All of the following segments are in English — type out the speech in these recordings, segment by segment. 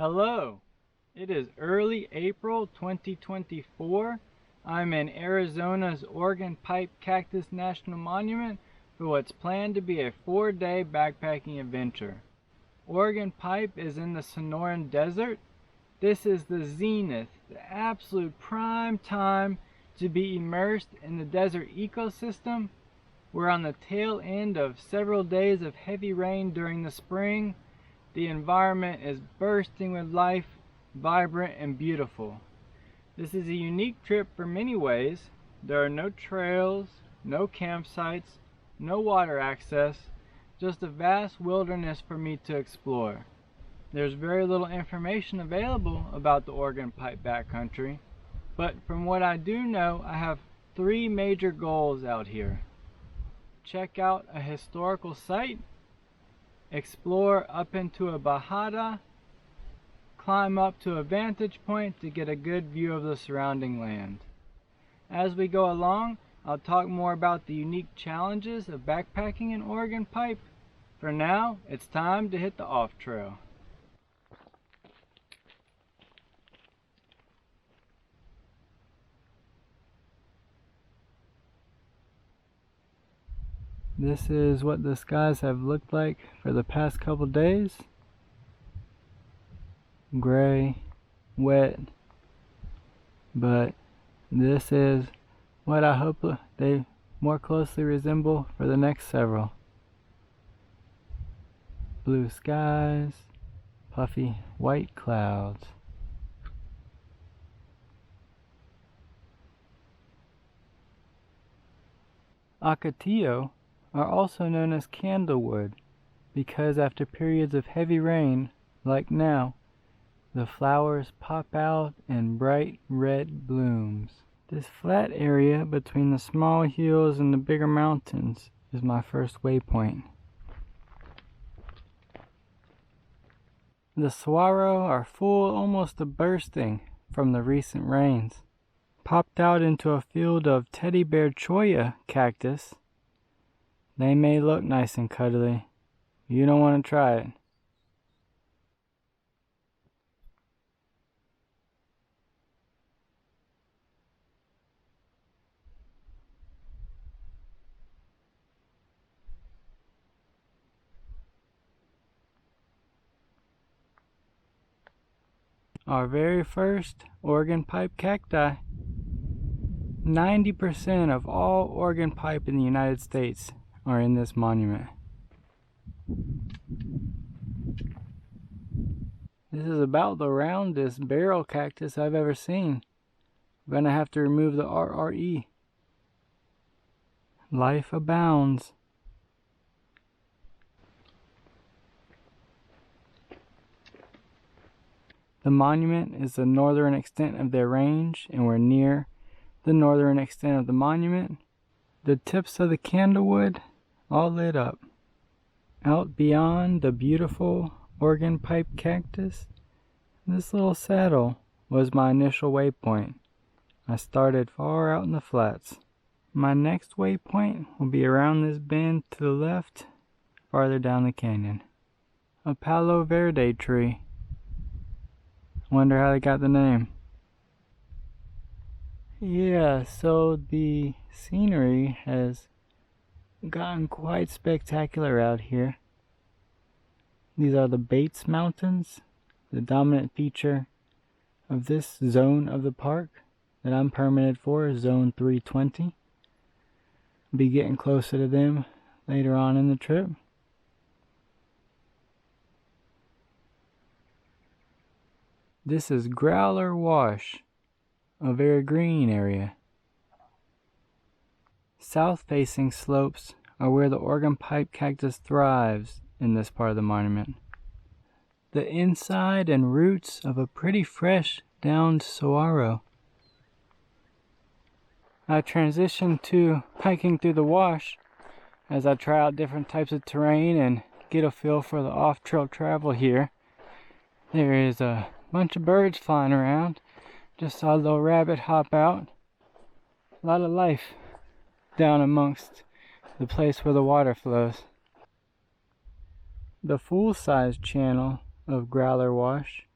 Hello, it is early April 2024. I'm in Arizona's Organ Pipe Cactus National Monument for what's planned to be a 4-day backpacking adventure. Organ Pipe is in the Sonoran Desert. This is the zenith, the absolute prime time to be immersed in the desert ecosystem. We're on the tail end of several days of heavy rain during the spring. The environment is bursting with life, vibrant and beautiful. This is a unique trip for many ways. There are no trails, no campsites, no water access, just a vast wilderness for me to explore. There's very little information available about the Organ Pipe backcountry, but from what I do know, I have 3 major goals out here. Check out a historical site, explore up into a bajada, climb up to a vantage point to get a good view of the surrounding land. As we go along, I'll talk more about the unique challenges of backpacking in Organ Pipe. For now, it's time to hit the off trail. This is what the skies have looked like for the past couple days. Gray, wet, but this is what I hope they more closely resemble for the next several. Blue skies, puffy white clouds. Ocotillo are also known as candlewood because after periods of heavy rain, like now, the flowers pop out in bright red blooms. This flat area between the small hills and the bigger mountains is my first waypoint. The saguaro are full almost to bursting from the recent rains. Popped out into a field of teddy bear cholla cactus. They may look nice and cuddly. You don't want to try it. Our very first organ pipe cacti. 90% of all organ pipe in the United States are in this monument. This is about the roundest barrel cactus I've ever seen. I'm gonna have to remove the RRE. Life abounds. The monument is the northern extent of their range, and we're near the northern extent of the monument. The tips of the candlewood all lit up. Out beyond the beautiful organ pipe cactus, this little saddle was my initial waypoint. I started far out in the flats. My next waypoint will be around this bend to the left, farther down the canyon. A Palo Verde tree. Wonder how they got the name. Yeah, so the scenery has gotten quite spectacular out here. These are the Bates Mountains, the dominant feature of this zone of the park that I'm permitted for, zone 320. Be getting closer to them later on in the trip. This is Growler Wash, a very green area. South-facing slopes are where the organ pipe cactus thrives in this part of the monument. The inside and roots of a pretty fresh downed saguaro. I transitioned to hiking through the wash as I try out different types of terrain and get a feel for the off-trail travel here. There is a bunch of birds flying around. Just saw a little rabbit hop out. A lot of life down amongst the place where the water flows. The full-size channel of Growler Wash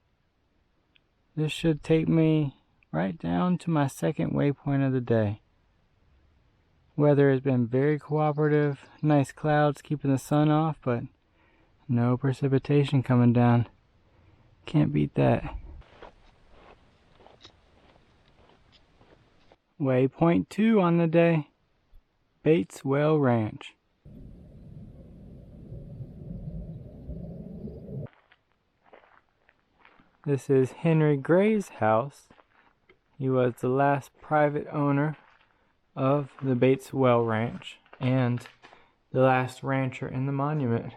This should take me right down to my second waypoint of the day. Weather has been very cooperative. Nice clouds keeping the sun off, but no precipitation coming down. Can't beat that. Waypoint 2 on the day, Bateswell Ranch. This is Henry Gray's house. He was the last private owner of the Bateswell Ranch and the last rancher in the monument.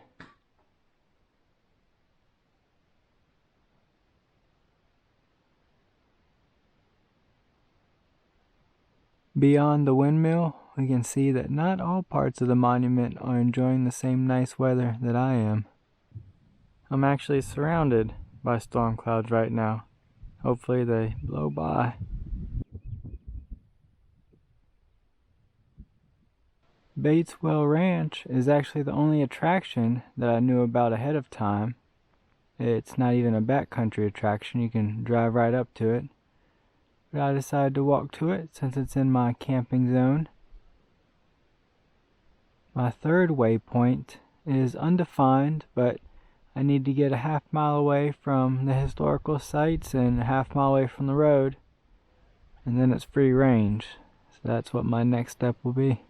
Beyond the windmill, we can see that not all parts of the monument are enjoying the same nice weather that I am. I'm actually surrounded by storm clouds right now. Hopefully they blow by. Bateswell Ranch is actually the only attraction that I knew about ahead of time. It's not even a backcountry attraction, you can drive right up to it. But I decided to walk to it since it's in my camping zone. My third waypoint is undefined, but I need to get a half-mile away from the historical sites and a half-mile away from the road, and then it's free range. So that's what my next step will be.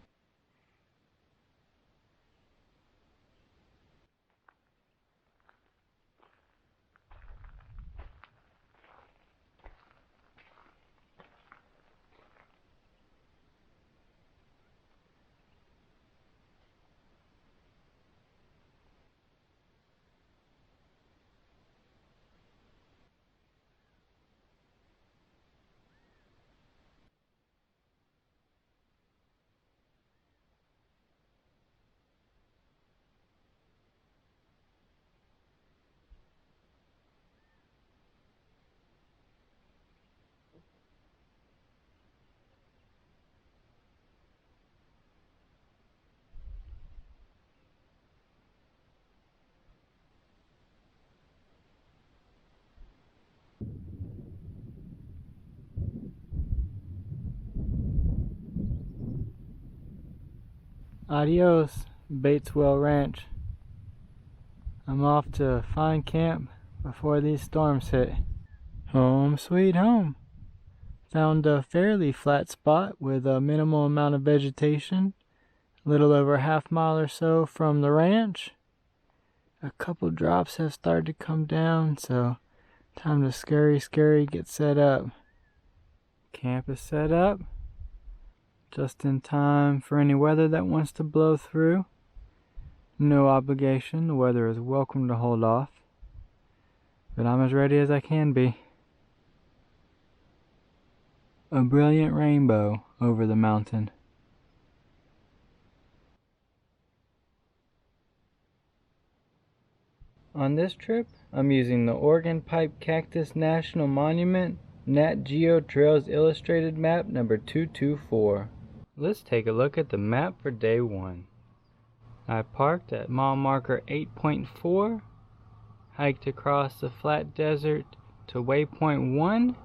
Adios, Bateswell Ranch. I'm off to find camp before these storms hit. Home sweet home. Found a fairly flat spot with a minimal amount of vegetation. A little over a half-mile or so from the ranch. A couple drops have started to come down, so time to scurry get set up. Camp is set up. Just in time for any weather that wants to blow through. No obligation, the weather is welcome to hold off. But I'm as ready as I can be. A brilliant rainbow over the mountain. On this trip, I'm using the Oregon Pipe Cactus National Monument Nat Geo Trails Illustrated Map number 224. Let's take a look at the map for day 1. I parked at mile marker 8.4, hiked across the flat desert to waypoint 1,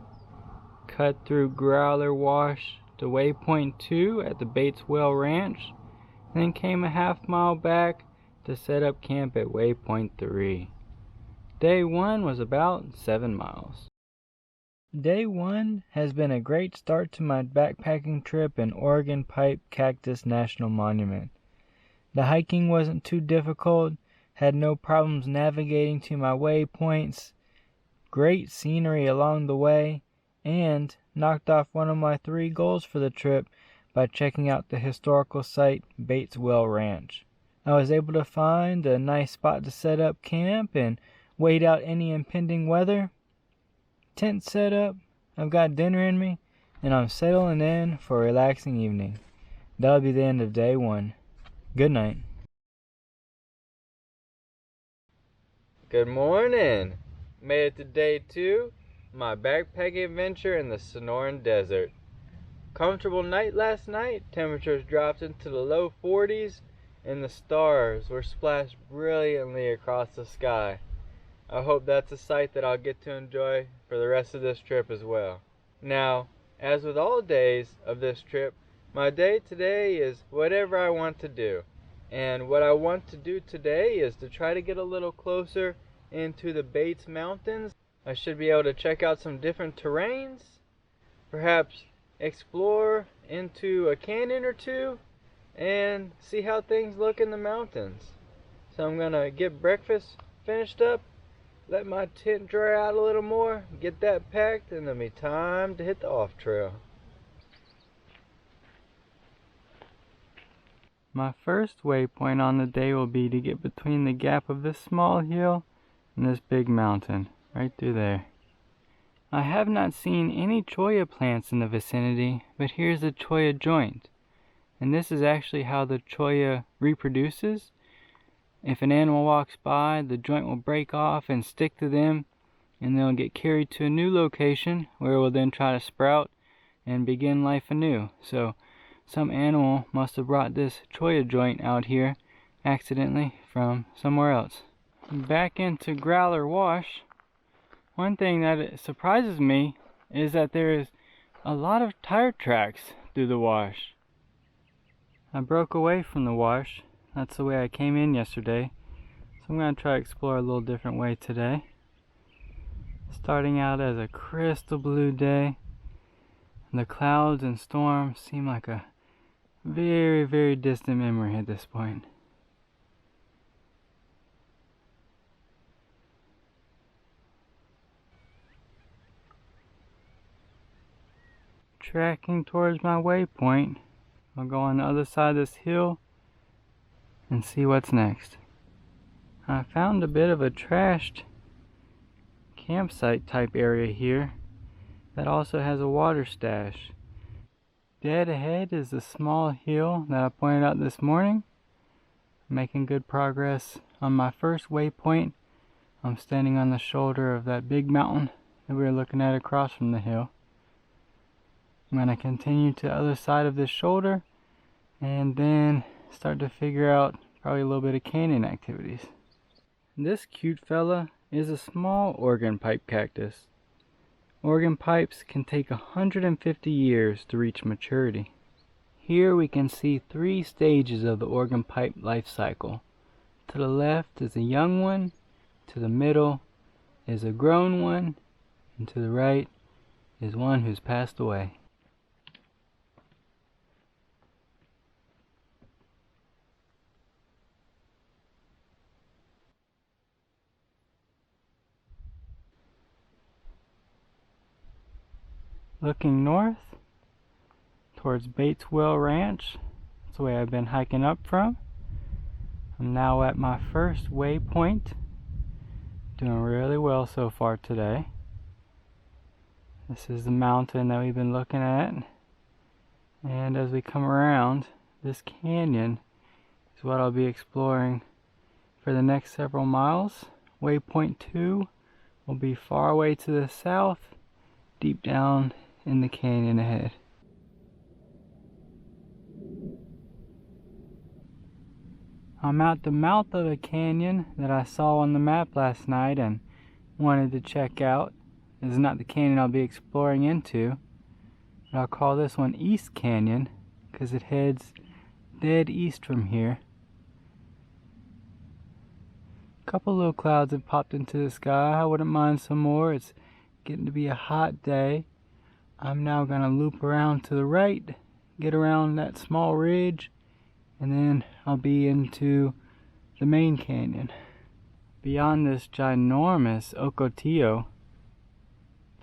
cut through Growler Wash to waypoint 2 at the Bateswell Ranch, then came a half-mile back to set up camp at waypoint 3. Day 1 was about 7 miles. Day 1 has been a great start to my backpacking trip in Oregon Pipe Cactus National Monument. The hiking wasn't too difficult, had no problems navigating to my waypoints, great scenery along the way, and knocked off one of my 3 goals for the trip by checking out the historical site Bateswell Ranch. I was able to find a nice spot to set up camp and wait out any impending weather. Tent set up, I've got dinner in me, and I'm settling in for a relaxing evening. That'll be the end of day 1. Good night. Good morning. Made it to day 2, my backpacking adventure in the Sonoran Desert. Comfortable night last night, temperatures dropped into the low 40s, and the stars were splashed brilliantly across the sky. I hope that's a sight that I'll get to enjoy for the rest of this trip as well. Now, as with all days of this trip, my day today is whatever I want to do. And what I want to do today is to try to get a little closer into the Bates Mountains. I should be able to check out some different terrains, perhaps explore into a canyon or two, and see how things look in the mountains. So I'm gonna get breakfast finished up, let my tent dry out a little more, get that packed, and it'll be time to hit the off trail. My first waypoint on the day will be to get between the gap of this small hill and this big mountain, right through there. I have not seen any cholla plants in the vicinity, but here's a cholla joint. And this is actually how the cholla reproduces. If an animal walks by, the joint will break off and stick to them, and they'll get carried to a new location where it will then try to sprout and begin life anew. So some animal must have brought this cholla joint out here accidentally from somewhere else. Back into Growler Wash. One thing that surprises me is that there is a lot of tire tracks through the wash. I broke away from the wash. That's the way I came in yesterday. So I'm going to try to explore a little different way today. Starting out as a crystal blue day. The clouds and storms seem like a very, very distant memory at this point. Tracking towards my waypoint. I'll go on the other side of this hill and see what's next. I found a bit of a trashed campsite type area here that also has a water stash. Dead ahead is the small hill that I pointed out this morning. Making good progress on my first waypoint. I'm standing on the shoulder of that big mountain that we were looking at across from the hill. I'm going to continue to the other side of this shoulder and then start to figure out probably a little bit of canyon activities. This cute fella is a small organ pipe cactus. Organ pipes can take 150 years to reach maturity. Here we can see 3 stages of the organ pipe life cycle. To the left is a young one, to the middle is a grown one, and to the right is one who's passed away. Looking north towards Bateswell Ranch, that's the way I've been hiking up from. I'm now at my first waypoint. Doing really well so far today. This is the mountain that we've been looking at. And as we come around, this canyon is what I'll be exploring for the next several miles. Waypoint 2 will be far away to the south, deep down in the canyon ahead. I'm at the mouth of a canyon that I saw on the map last night and wanted to check out. This is not the canyon I'll be exploring into, but I'll call this one East Canyon because it heads dead east from here. A couple little clouds have popped into the sky. I wouldn't mind some more. It's getting to be a hot day. I'm now going to loop around to the right, get around that small ridge, and then I'll be into the main canyon. Beyond this ginormous Ocotillo,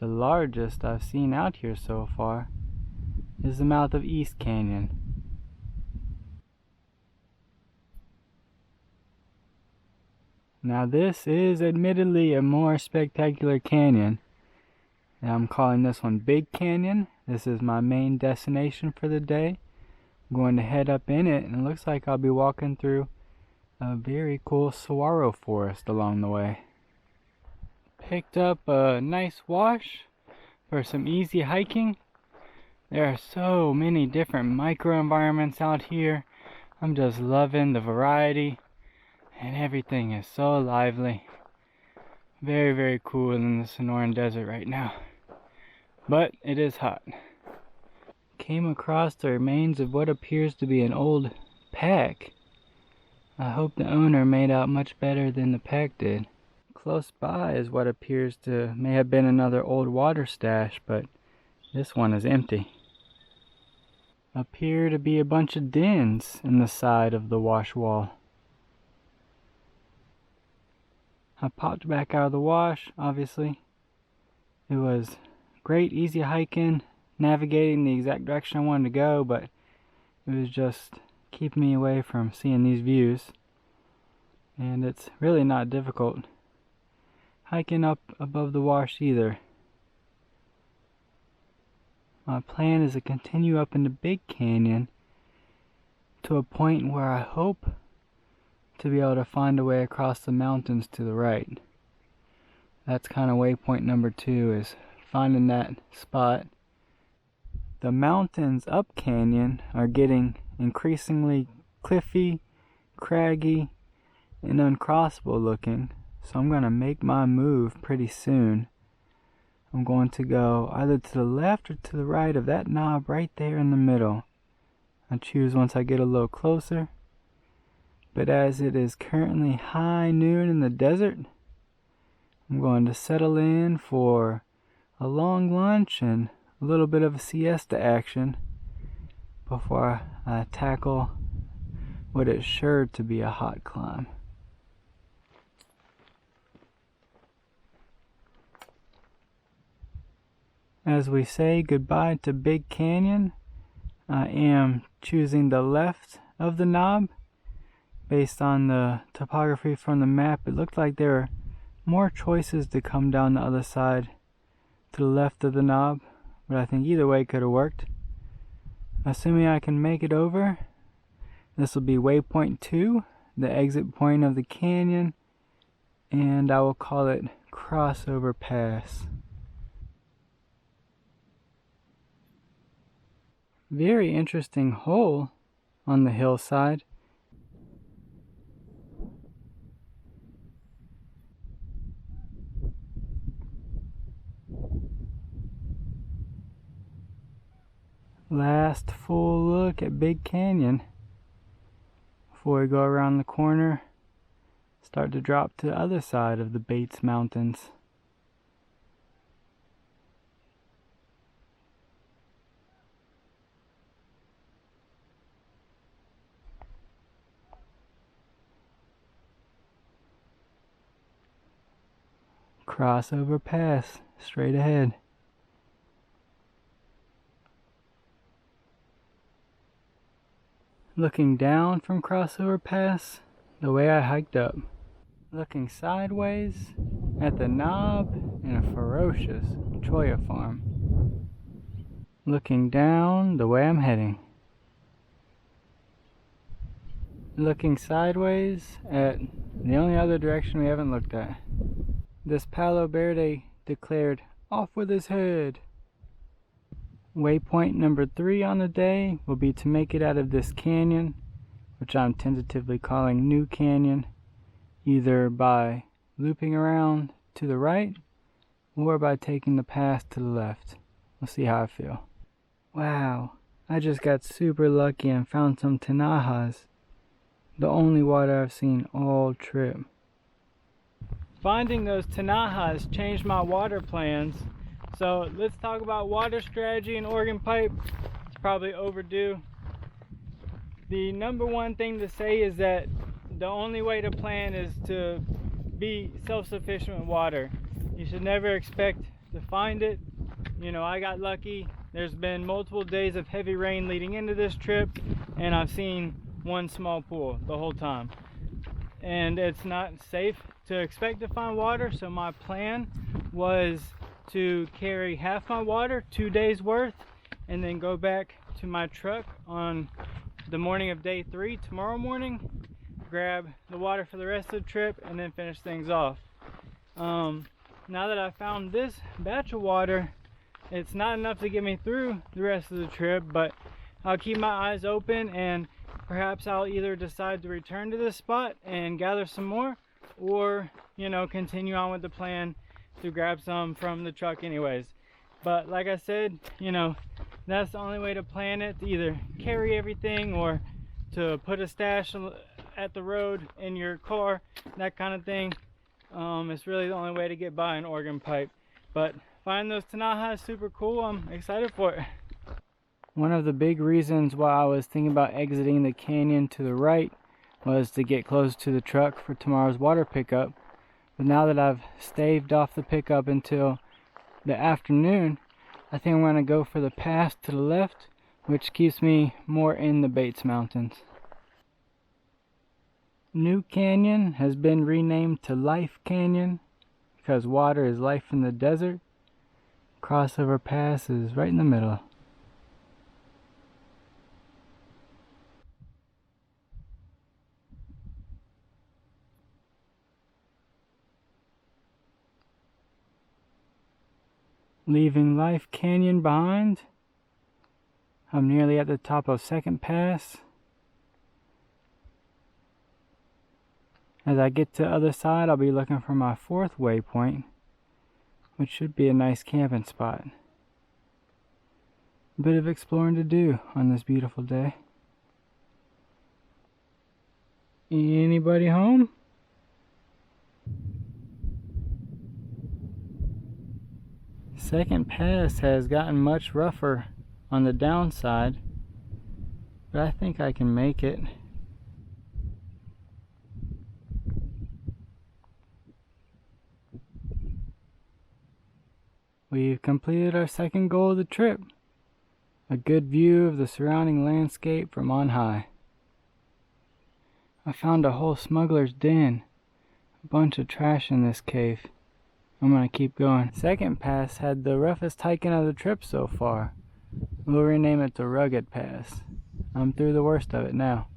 the largest I've seen out here so far, is the mouth of East Canyon. Now this is admittedly a more spectacular canyon. And I'm calling this one Big Canyon. This is my main destination for the day. I'm going to head up in it, and it looks like I'll be walking through a very cool saguaro forest along the way. Picked up a nice wash for some easy hiking. There are so many different microenvironments out here. I'm just loving the variety, and everything is so lively. Very, very cool in the Sonoran Desert right now. But it is hot. Came across the remains of what appears to be an old pack. I hope the owner made out much better than the pack did. Close by is what appears to may have been another old water stash, but this one is empty. Appear to be a bunch of dens in the side of the wash wall. I popped back out of the wash, obviously. It was great, easy hiking, navigating the exact direction I wanted to go, but it was just keeping me away from seeing these views. And it's really not difficult hiking up above the wash either. My plan is to continue up in the big canyon to a point where I hope to be able to find a way across the mountains to the right. That's kind of waypoint number 2, is finding that spot. The mountains up canyon are getting increasingly cliffy, craggy, and uncrossable looking, so I'm going to make my move pretty soon. I'm going to go either to the left or to the right of that knob right there in the middle. I'll choose once I get a little closer. But as it is currently high noon in the desert, I'm going to settle in for a long lunch and a little bit of a siesta action before I tackle what is sure to be a hot climb. As we say goodbye to Big Canyon, I am choosing the left of the knob. Based on the topography from the map, it looked like there were more choices to come down the other side to the left of the knob, but I think either way could have worked. Assuming I can make it over, this will be waypoint 2, the exit point of the canyon, and I will call it Crossover Pass. Very interesting hole on the hillside. Last full look at Big Canyon before we go around the corner, start to drop to the other side of the Bates Mountains. Crossover Pass, straight ahead. Looking down from Crossover Pass, the way I hiked up. Looking sideways at the knob in a ferocious cholla farm. Looking down the way I'm heading. Looking sideways at the only other direction we haven't looked at. This Palo Verde declared, "Off with his head." Waypoint number 3 on the day will be to make it out of this canyon, which I'm tentatively calling New Canyon, either by looping around to the right or by taking the path to the left. We'll see how I feel. Wow, I just got super lucky and found some tinajas. The only water I've seen all trip. Finding those tinajas changed my water plans. So let's talk about water strategy in Oregon Pipe. It's probably overdue. The number one thing to say is that the only way to plan is to be self-sufficient with water. You should never expect to find it. You know, I got lucky. There's been multiple days of heavy rain leading into this trip, and I've seen one small pool the whole time. And it's not safe to expect to find water, so my plan was to carry half my water, 2 days worth, and then go back to my truck on the morning of day 3 tomorrow morning, grab the water for the rest of the trip, and then finish things off. Now that I found this batch of water, it's not enough to get me through the rest of the trip, but I'll keep my eyes open, and perhaps I'll either decide to return to this spot and gather some more, or continue on with the plan to grab some from the truck anyways. But like I said, that's the only way to plan it, to either carry everything or to put a stash at the road in your car, that kind of thing. It's really the only way to get by an organ pipe. But finding those Tanaha is super cool. I'm excited for it. One of the big reasons why I was thinking about exiting the canyon to the right was to get close to the truck for tomorrow's water pickup. But now that I've staved off the pickup until the afternoon, I think I'm going to go for the pass to the left, which keeps me more in the Bates Mountains. New Canyon has been renamed to Life Canyon because water is life in the desert. Crossover Pass is right in the middle. Leaving Life Canyon behind, I'm nearly at the top of Second Pass. As I get to the other side, I'll be looking for my fourth waypoint, which should be a nice camping spot. A bit of exploring to do on this beautiful day. Anybody home? Second Pass has gotten much rougher on the downside, but I think I can make it. We've completed our second goal of the trip, a good view of the surrounding landscape from on high. I found a whole smuggler's den, a bunch of trash in this cave. I'm gonna keep going. Second Pass had the roughest hiking of the trip so far. We'll rename it the Rugged Pass. I'm through the worst of it now.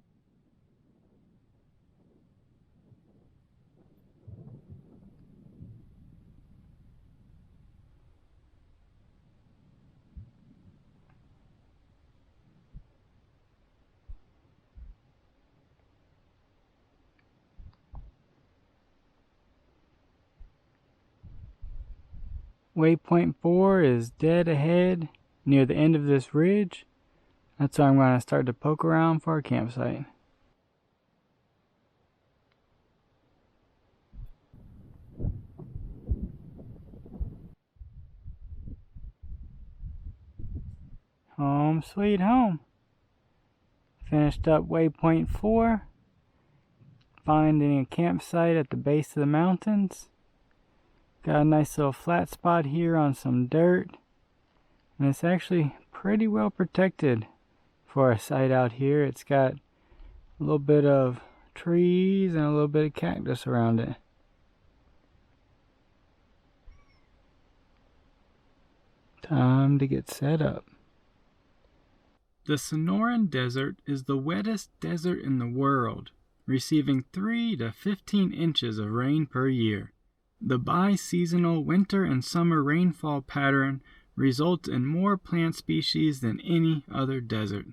Waypoint 4 is dead ahead near the end of this ridge. That's why I'm going to start to poke around for a campsite. Home sweet home. Finished up waypoint 4, finding a campsite at the base of the mountains. Got a nice little flat spot here on some dirt, and it's actually pretty well protected for a site out here. It's got a little bit of trees and a little bit of cactus around it. Time to get set up. The Sonoran Desert is the wettest desert in the world, receiving 3 to 15 inches of rain per year. The bi-seasonal winter and summer rainfall pattern results in more plant species than any other desert.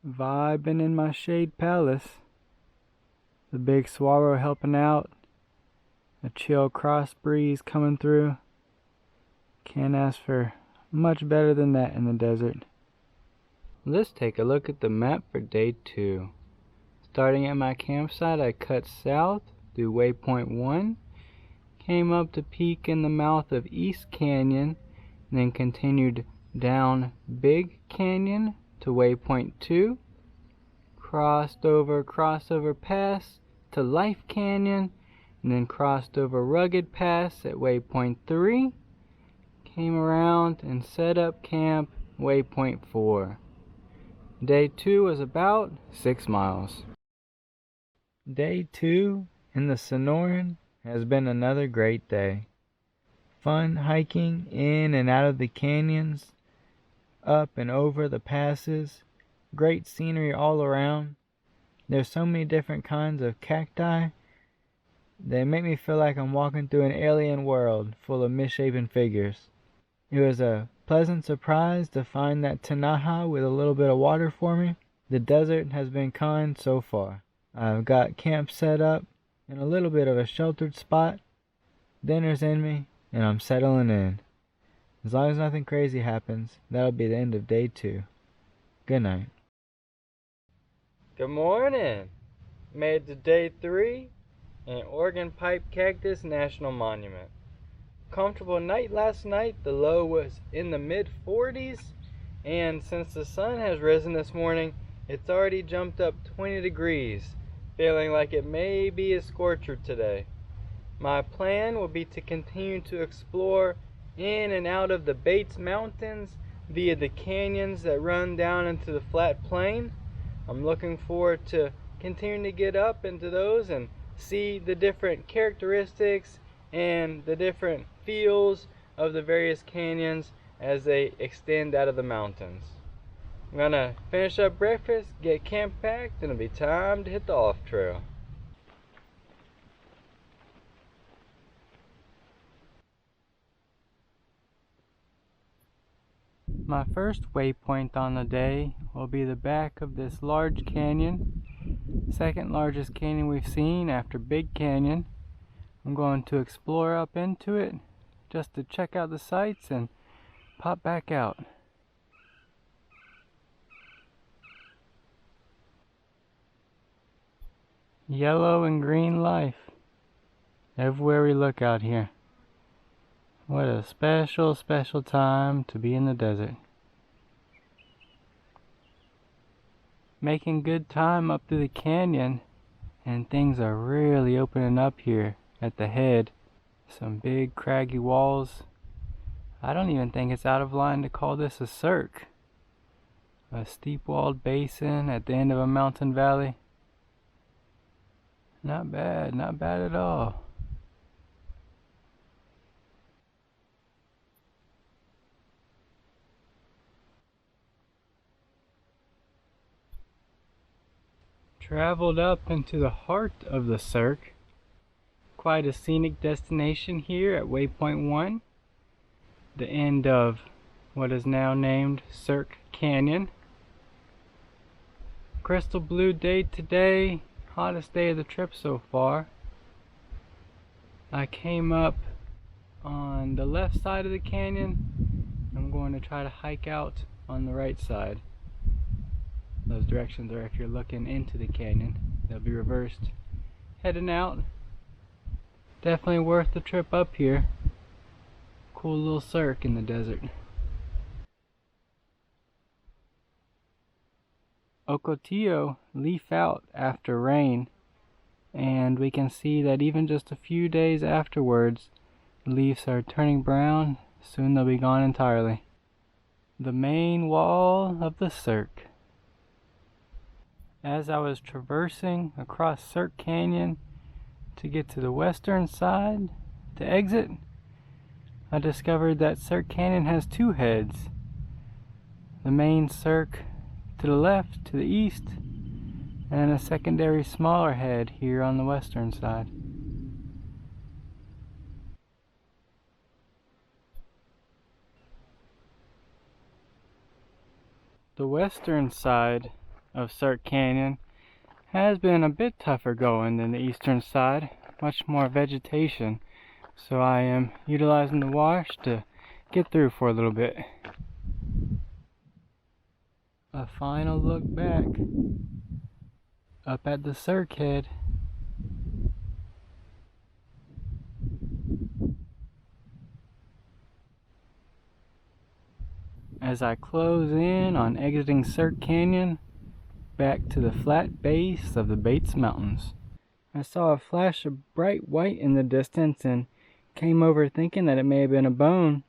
Vibing in my shade palace. The big saguaro helping out. A chill cross breeze coming through. Can't ask for much better than that in the desert. Let's take a look at the map for day 2. Starting at my campsite, I cut south through waypoint 1. Came up to peak in the mouth of East Canyon, and then continued down Big Canyon to waypoint 2, crossed over Crossover Pass to Life Canyon, and then crossed over Rugged Pass at waypoint 3, came around and set up camp waypoint 4. Day 2 was about 6 miles. Day 2 in the Sonoran has been another great day. Fun hiking in and out of the canyons, up and over the passes, great scenery all around. There's so many different kinds of cacti. They make me feel like I'm walking through an alien world full of misshapen figures. It was a pleasant surprise to find that Tanaha with a little bit of water for me. The desert has been kind so far. I've got camp set up in a little bit of a sheltered spot. Dinner's in me, and I'm settling in. As long as nothing crazy happens, that'll be the end of day 2. Good night. Good morning. Made it to day 3 in Oregon Pipe Cactus National Monument. Comfortable night last night. The low was in the mid-40s, and since the sun has risen this morning, it's already jumped up 20 degrees, feeling like it may be a scorcher today. My plan will be to continue to explore in and out of the Bates Mountains via the canyons that run down into the flat plain. I'm looking forward to continuing to get up into those and see the different characteristics and the different feels of the various canyons as they extend out of the mountains. I'm gonna finish up breakfast, get camp packed, and it'll be time to hit the off trail. My first waypoint on the day will be the back of this large canyon, second largest canyon we've seen after Big Canyon. I'm going to explore up into it just to check out the sights and pop back out. Yellow and green life everywhere we look out here. What a special, special time to be in the desert. Making good time up through the canyon, and things are really opening up here at the head. Some big craggy walls. I don't even think it's out of line to call this a cirque. A steep-walled basin at the end of a mountain valley. Not bad at all. Traveled up into the heart of the cirque. Quite a scenic destination here at waypoint 1, the end of what is now named Cirque Canyon. Crystal blue day today, hottest day of the trip so far. I came up on the left side of the canyon. I'm going to try to hike out on the right side. Those directions are if you're looking into the canyon. They'll be reversed. Heading out. Definitely worth the trip up here. Cool little cirque in the desert. Ocotillo leaf out after rain, and we can see that even just a few days afterwards, the leaves are turning brown. Soon they'll be gone entirely. The main wall of the cirque. As I was traversing across Cirque Canyon to get to the western side to exit, I discovered that Cirque Canyon has 2 heads. The main cirque to the left, to the east, and a secondary smaller head here on the western side. The western side of Cirque Canyon has been a bit tougher going than the eastern side, much more vegetation, so I am utilizing the wash to get through for a little bit. A final look back up at the Cirque head. As I close in on exiting Cirque Canyon, back to the flat base of the Bates Mountains. I saw a flash of bright white in the distance and came over thinking that it may have been a bone,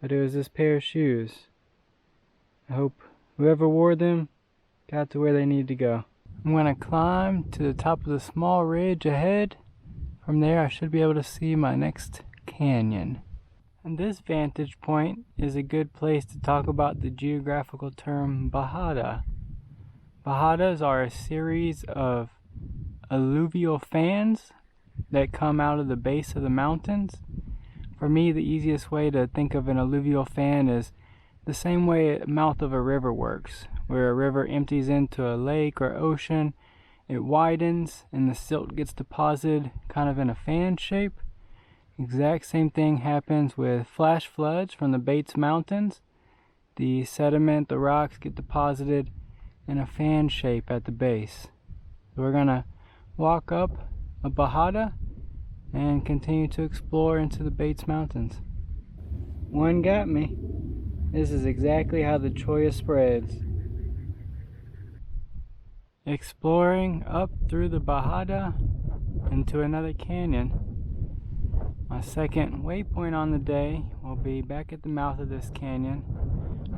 but it was this pair of shoes. I hope whoever wore them got to where they need to go. I'm going to climb to the top of the small ridge ahead. From there I should be able to see my next canyon. And this vantage point is a good place to talk about the geographical term bajada. Bajadas are a series of alluvial fans that come out of the base of the mountains. For me, the easiest way to think of an alluvial fan is the same way the mouth of a river works, where a river empties into a lake or ocean it widens and the silt gets deposited kind of in a fan shape. Exact same thing happens with flash floods from the Bates Mountains. The sediment, the rocks get deposited in a fan shape at the base. So we're gonna walk up a bajada and continue to explore into the Bates Mountains. One got me. This is exactly how the cholla spreads. Exploring up through the bajada into another canyon. My second waypoint on the day will be back at the mouth of this canyon,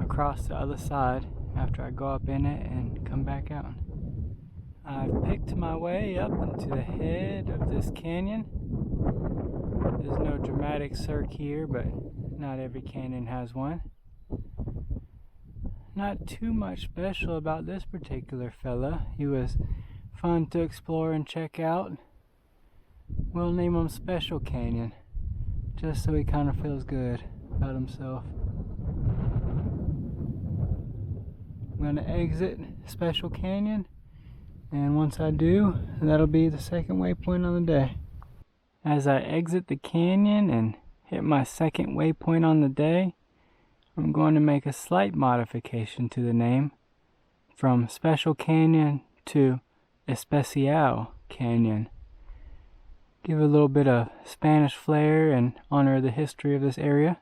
across the other side after I go up in it and come back out. I've picked my way up into the head of this canyon. There's no dramatic cirque here, but not every canyon has one. Not too much special about this particular fella. He was fun to explore and check out. We'll name him Special Canyon, just so he kind of feels good about himself. I'm going to exit Special Canyon, and once I do, that'll be the second waypoint on the day. As I exit the canyon and hit my second waypoint on the day, I'm going to make a slight modification to the name from Special Canyon to Especial Canyon. Give a little bit of Spanish flair and honor the history of this area.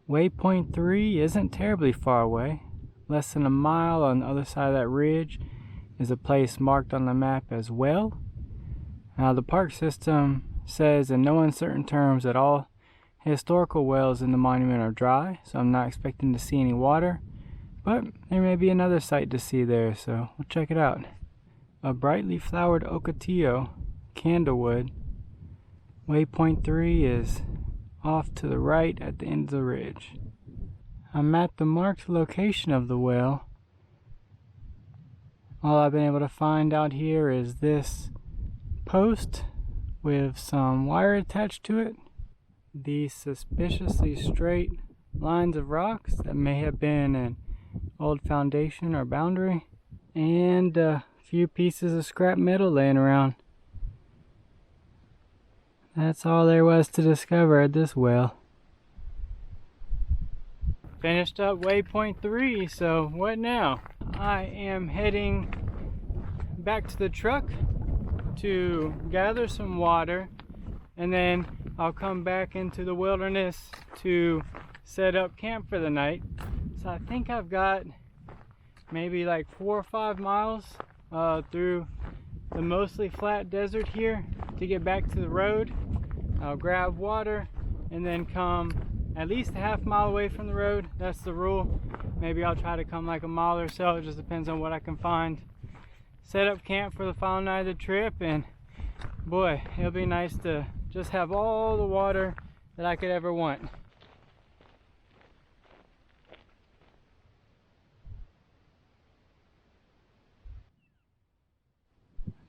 Waypoint 3 isn't terribly far away. Less than a mile on the other side of that ridge is a place marked on the map as well. Now the park system says in no uncertain terms that all historical wells in the monument are dry, so I'm not expecting to see any water, but there may be another site to see there, so we'll check it out. A brightly flowered ocotillo, candlewood. Waypoint 3 is off to the right at the end of the ridge. I'm at the marked location of the well. All I've been able to find out here is this post with some wire attached to it. These suspiciously straight lines of rocks that may have been an old foundation or boundary, and a few pieces of scrap metal laying around. That's all there was to discover at this well. Finished up waypoint 3, so what now? I am heading back to the truck to gather some water, and then I'll come back into the wilderness to set up camp for the night. So I think I've got maybe like 4 or 5 miles through the mostly flat desert here to get back to the road. I'll grab water and then come at least a half mile away from the road. That's the rule. Maybe I'll try to come like a mile or so. It just depends on what I can find. Set up camp for the final night of the trip, and boy, it'll be nice to just have all the water that I could ever want.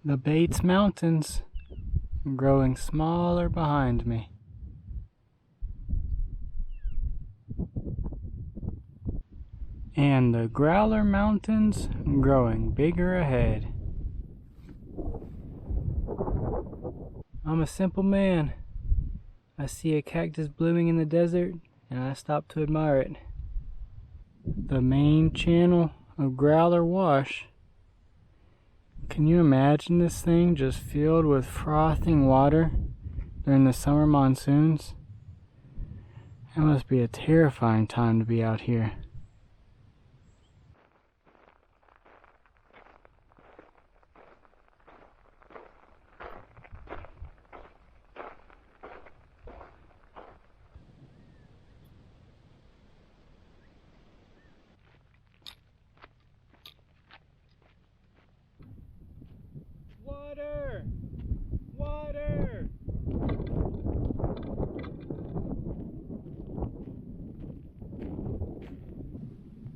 The Bates Mountains growing smaller behind me. And the Growler Mountains growing bigger ahead. I'm a simple man. I see a cactus blooming in the desert and I stop to admire it. The main channel of Growler Wash. Can you imagine this thing just filled with frothing water during the summer monsoons? It must be a terrifying time to be out here. Water! Water!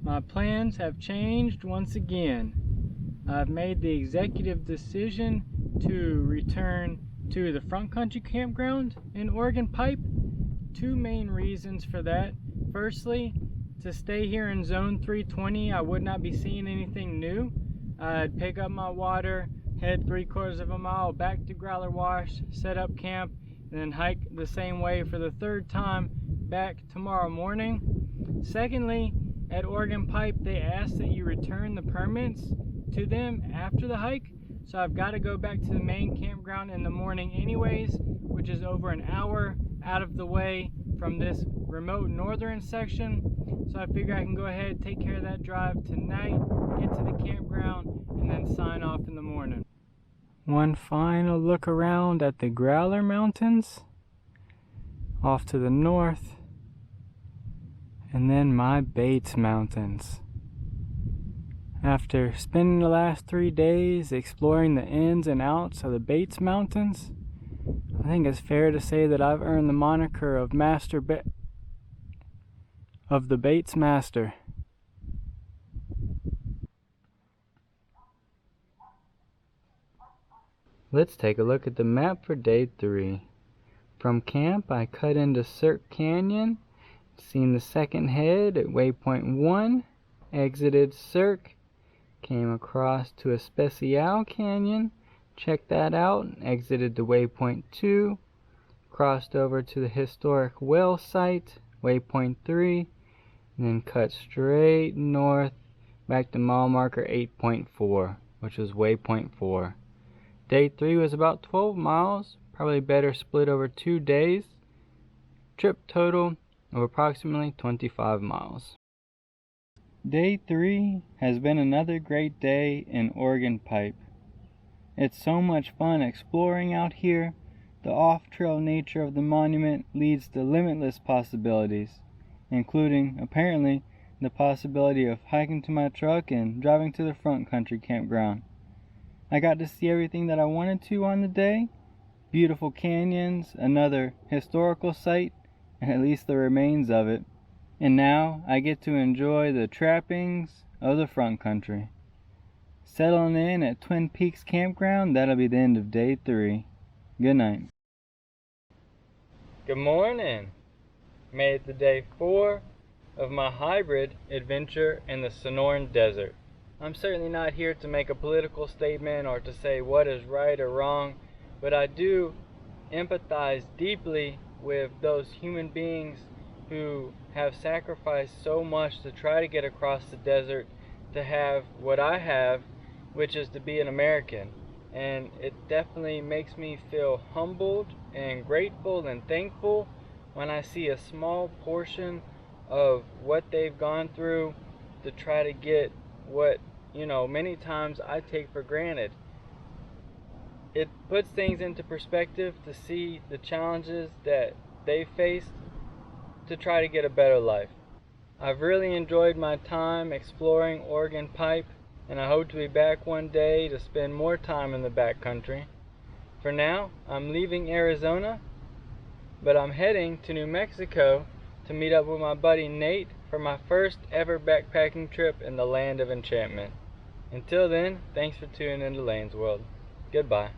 My plans have changed once again. I've made the executive decision to return to the front country campground in Oregon Pipe. Two main reasons for that. Firstly, to stay here in zone 320, I would not be seeing anything new. I'd pick up my water, head 3/4 of a mile back to Growler Wash, set up camp, and then hike the same way for the third time back tomorrow morning. Secondly, at Oregon Pipe, they ask that you return the permits to them after the hike, so I've got to go back to the main campground in the morning anyways, which is over an hour out of the way from this remote northern section. So I figure I can go ahead, take care of that drive tonight, get to the campground, and then sign off in the morning. One final look around at the Growler Mountains off to the north, and then my Bates Mountains. After spending the last 3 days exploring the ins and outs of the Bates Mountains, I think it's fair to say that I've earned the moniker of the Bates Master. Let's take a look at the map for day 3. From camp, I cut into Cirque Canyon, seen the second head at waypoint 1, exited Cirque, came across to Especial Canyon, checked that out, exited to waypoint 2, crossed over to the historic well site, waypoint 3, and then cut straight north back to mile marker 8.4, which was waypoint 4. Day 3 was about 12 miles, probably better split over 2 days. Trip total of approximately 25 miles. Day 3 has been another great day in Oregon Pipe. It's so much fun exploring out here. The off-trail nature of the monument leads to limitless possibilities, including, apparently, the possibility of hiking to my truck and driving to the front country campground. I got to see everything that I wanted to on the day. Beautiful canyons, another historical site, and at least the remains of it. And now I get to enjoy the trappings of the front country. Settling in at Twin Peaks Campground, that'll be the end of day 3. Good night. Good morning. Made it to day 4 of my hybrid adventure in the Sonoran Desert. I'm certainly not here to make a political statement or to say what is right or wrong, but I do empathize deeply with those human beings who have sacrificed so much to try to get across the desert to have what I have, which is to be an American. And it definitely makes me feel humbled and grateful and thankful when I see a small portion of what they've gone through to try to get what, many times I take for granted. It puts things into perspective to see the challenges that they faced to try to get a better life. I've really enjoyed my time exploring Oregon Pipe, and I hope to be back one day to spend more time in the backcountry. For now, I'm leaving Arizona, but I'm heading to New Mexico to meet up with my buddy Nate for my first ever backpacking trip in the land of enchantment. Until then, thanks for tuning into Lane's World. Goodbye.